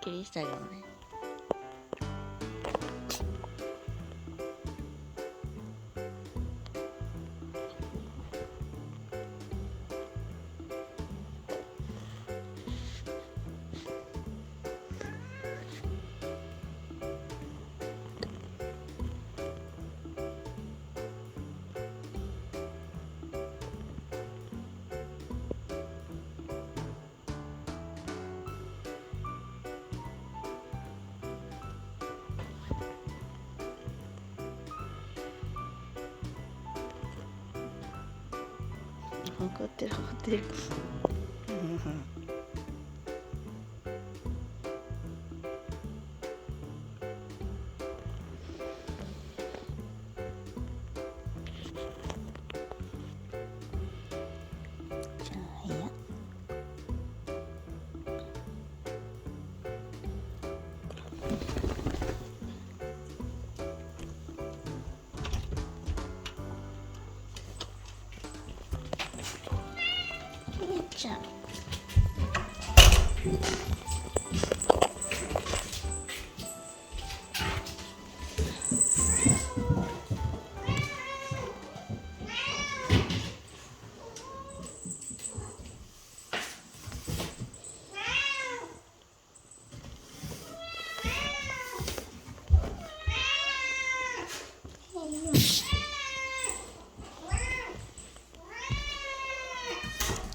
切り下がね。怒ってる怒ってる。じゃあいいや。じゃあ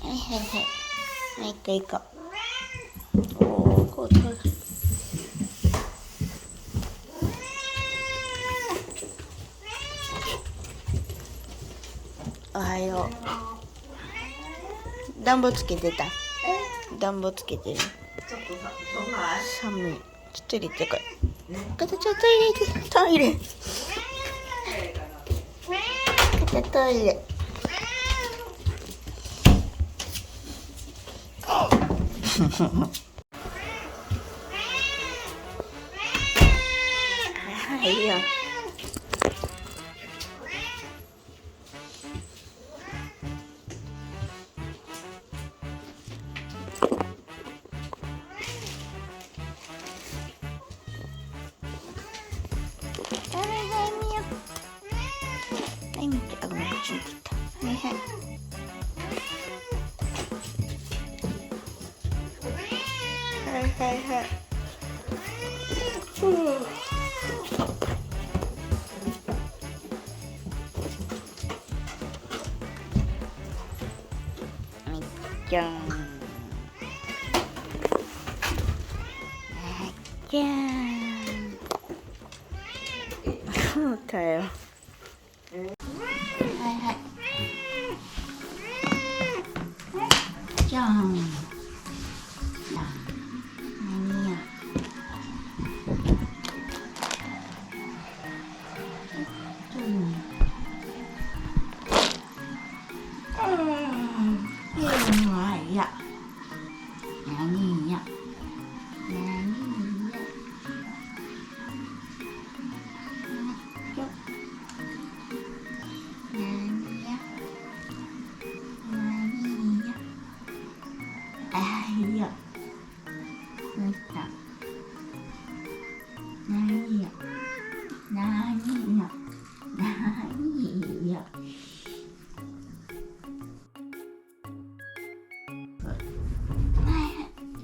はいはいはい。はい、行こう。おお、こう取る。おはよう。暖房つけてた。暖房つけてる。ちょっとさ、そんな寒い。ちょっと入れてこい。ちょっと入れて、トイレ。トイレ。いいよ。はい、見て、あ、ごめん、こっちに切った。はいはい。はいはいはい。じゃん。じゃん。そうだよ。はいはい。じゃん。何や。いや。何や。いや。なんか。何や。何や。何や。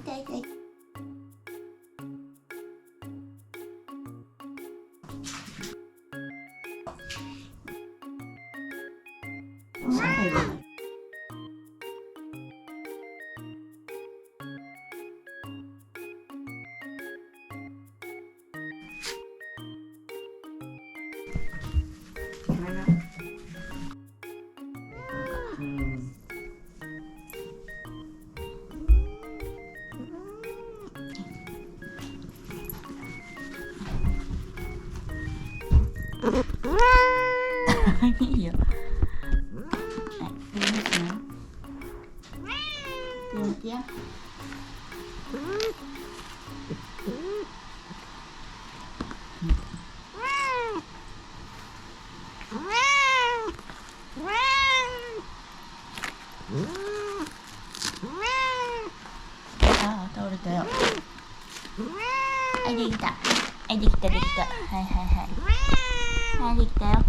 痛い痛い。いいよ。や。はい、できた。はい、できた、できた。はいはいはい。はい、できたよ。はい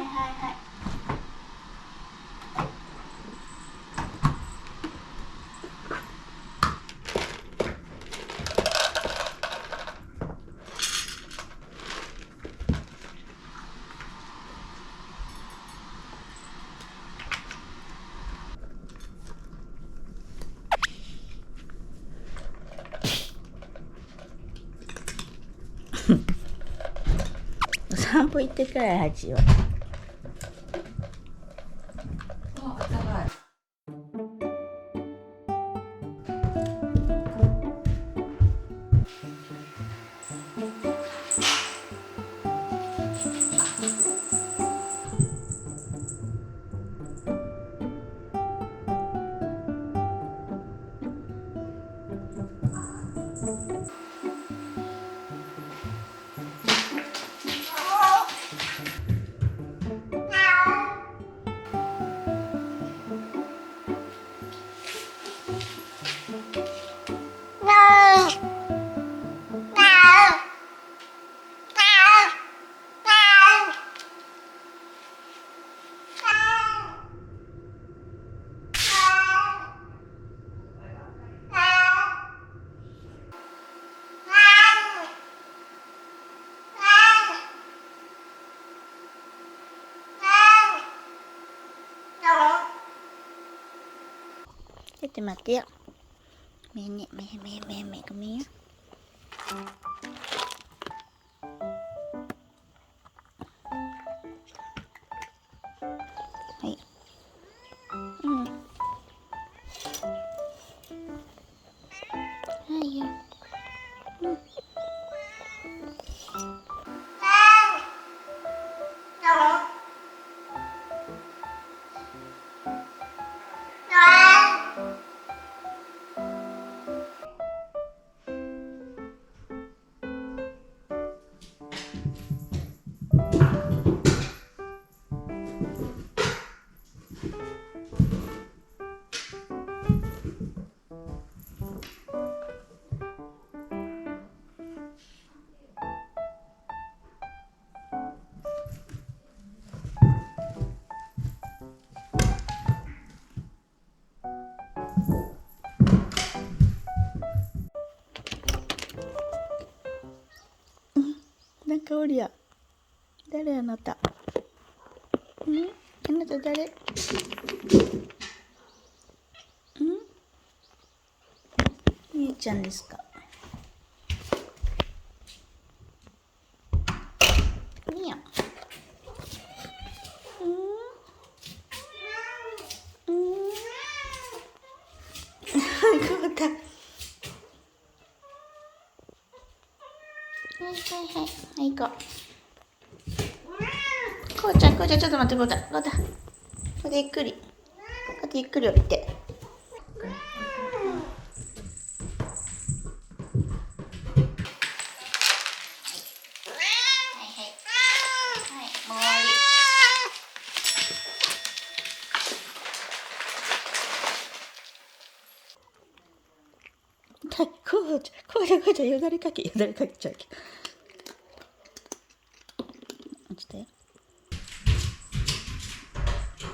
はいはい。お散歩行ってから、ハチは。あ、やばい。ちょっと待ってよ。めね、めめめめ、ごめんよ。はい。うん。はいよ。うん。なんかおりや。誰あなた。あなた誰？みゆちゃんですか？みや。こうた。はいはいはい。はい、行こう。こうちゃん、ちょっと待って、こうた。こうたゆっくり。こうやってゆっくり降りて。はい、こうちゃん、よだれかけちゃうけど。落ちたよ。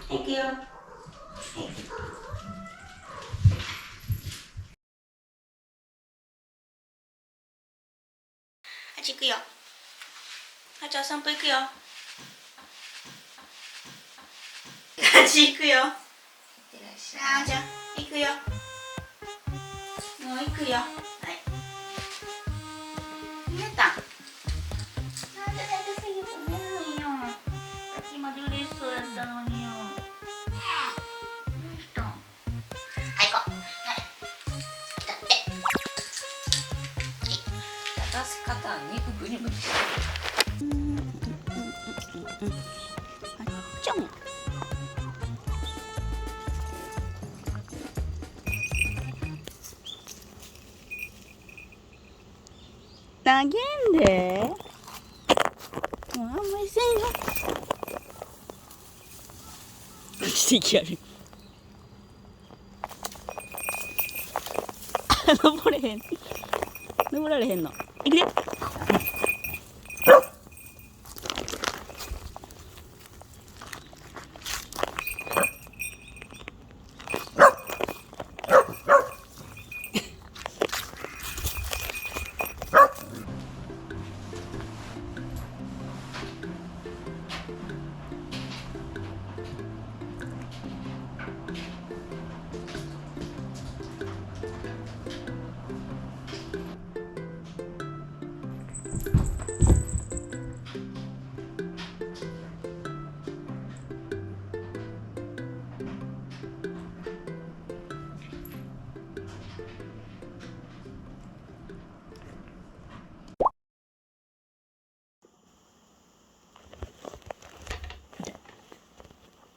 はい、行くよ。はい。あっち行くよ。あっちお散歩行くよ。あっち行くよ。あーじゃあ行くよ。もう行くよ。はい。寝た。なんで寝てすぎて寝るんよ。さっきまで嬉しそうやったのによ。どうしたん？はい、行こう。はい。だって。渡し方は肉ぐにぐにしてあっちょん。投げんで。もうあんまりせんよ。落ちてきやる。登れへん。登られへんの。いくで。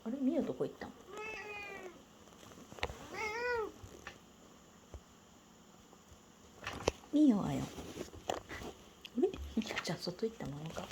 あれ、ミオどこ行ったん？ミオはよ。あれ、じゃあ外行ったままか。